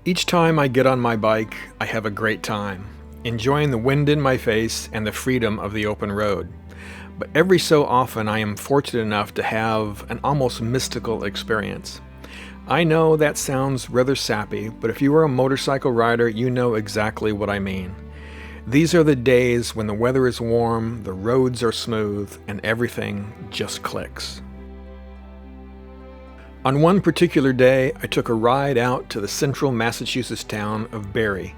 Each time I get on my bike, I have a great time, enjoying the wind in my face and the freedom of the open road. But every so often I am fortunate enough to have an almost mystical experience. I know that sounds rather sappy, but if you are a motorcycle rider, you know exactly what I mean. These are the days when the weather is warm, the roads are smooth, and everything just clicks. On one particular day, I took a ride out to the central Massachusetts town of Barre.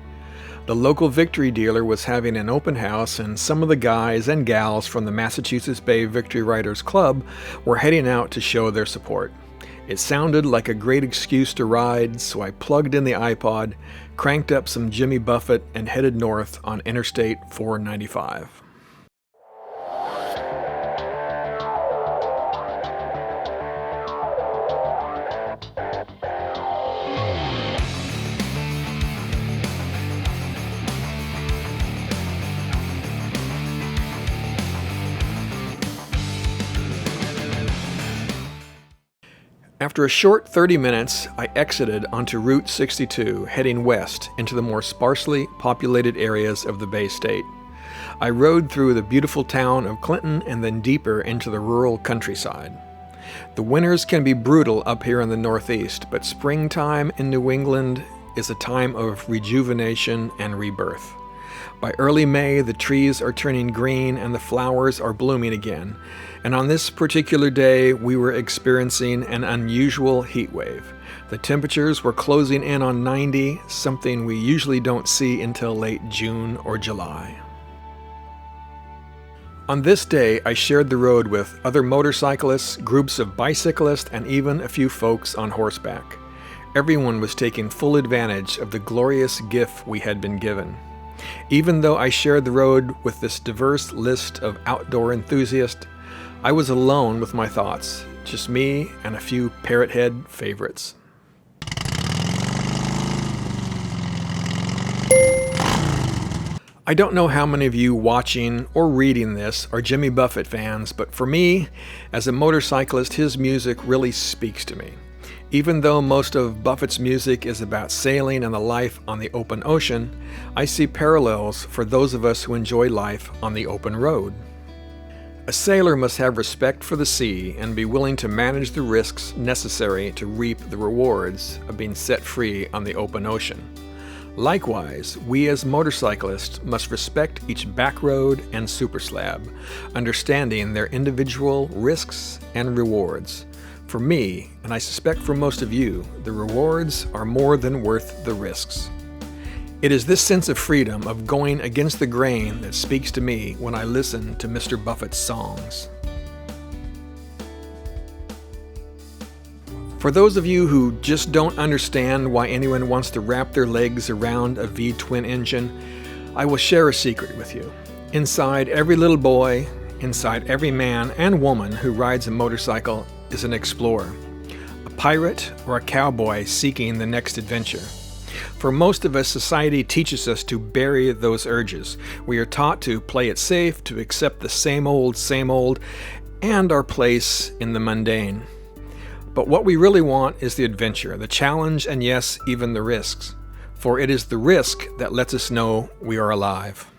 The local Victory dealer was having an open house, and some of the guys and gals from the Massachusetts Bay Victory Riders Club were heading out to show their support. It sounded like a great excuse to ride, so I plugged in the iPod, cranked up some Jimmy Buffett, and headed north on Interstate 495. After a short 30 minutes, I exited onto Route 62, heading west into the more sparsely populated areas of the Bay State. I rode through the beautiful town of Clinton and then deeper into the rural countryside. The winters can be brutal up here in the Northeast, but springtime in New England is a time of rejuvenation and rebirth. By early May, the trees are turning green and the flowers are blooming again. And on this particular day, we were experiencing an unusual heat wave. The temperatures were closing in on 90, something we usually don't see until late June or July. On this day, I shared the road with other motorcyclists, groups of bicyclists, and even a few folks on horseback. Everyone was taking full advantage of the glorious gift we had been given. Even though I shared the road with this diverse list of outdoor enthusiasts, I was alone with my thoughts, just me and a few parrothead favorites. I don't know how many of you watching or reading this are Jimmy Buffett fans, but for me, as a motorcyclist, his music really speaks to me. Even though most of Buffett's music is about sailing and the life on the open ocean, I see parallels for those of us who enjoy life on the open road. A sailor must have respect for the sea and be willing to manage the risks necessary to reap the rewards of being set free on the open ocean. Likewise, we as motorcyclists must respect each back road and super slab, understanding their individual risks and rewards. For me, and I suspect for most of you, the rewards are more than worth the risks. It is this sense of freedom, of going against the grain, that speaks to me when I listen to Mr. Buffett's songs. For those of you who just don't understand why anyone wants to wrap their legs around a V-twin engine, I will share a secret with you. Inside every little boy, inside every man and woman who rides a motorcycle is an explorer, a pirate or a cowboy seeking the next adventure. For most of us, society teaches us to bury those urges. We are taught to play it safe, to accept the same old, and our place in the mundane. But what we really want is the adventure, the challenge, and yes, even the risks. For it is the risk that lets us know we are alive.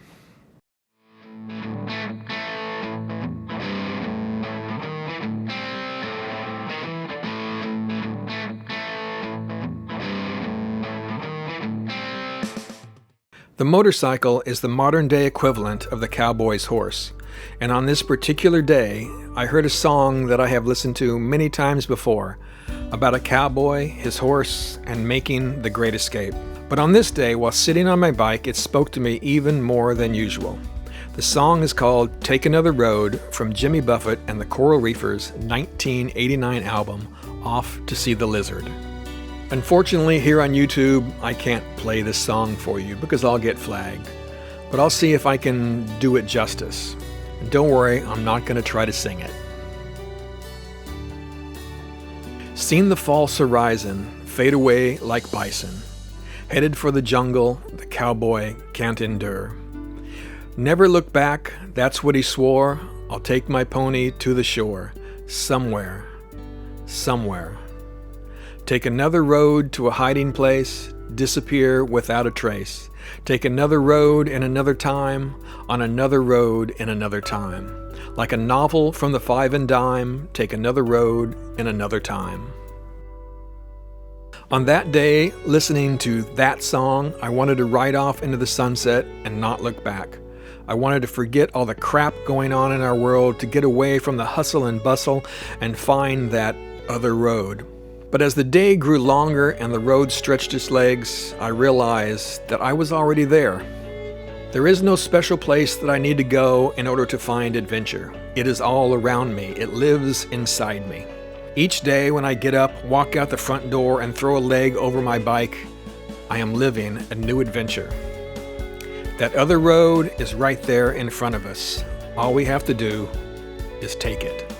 The motorcycle is the modern-day equivalent of the cowboy's horse, and on this particular day, I heard a song that I have listened to many times before, about a cowboy, his horse, and making the great escape. But on this day, while sitting on my bike, it spoke to me even more than usual. The song is called Take Another Road from Jimmy Buffett and the Coral Reefers' 1989 album, Off to See the Lizard. Unfortunately, here on YouTube, I can't play this song for you because I'll get flagged. But I'll see if I can do it justice. And don't worry, I'm not going to try to sing it. Seen the false horizon fade away like bison. Headed for the jungle, the cowboy can't endure. Never look back, that's what he swore. I'll take my pony to the shore. Somewhere. Take another road to a hiding place, disappear without a trace. Take another road in another time, on another road in another time. Like a novel from the five and dime, take another road in another time. On that day, listening to that song, I wanted to ride off into the sunset and not look back. I wanted to forget all the crap going on in our world, to get away from the hustle and bustle and find that other road. But as the day grew longer and the road stretched its legs, I realized that I was already there. There is no special place that I need to go in order to find adventure. It is all around me. It lives inside me. Each day when I get up, walk out the front door, and throw a leg over my bike, I am living a new adventure. That other road is right there in front of us. All we have to do is take it.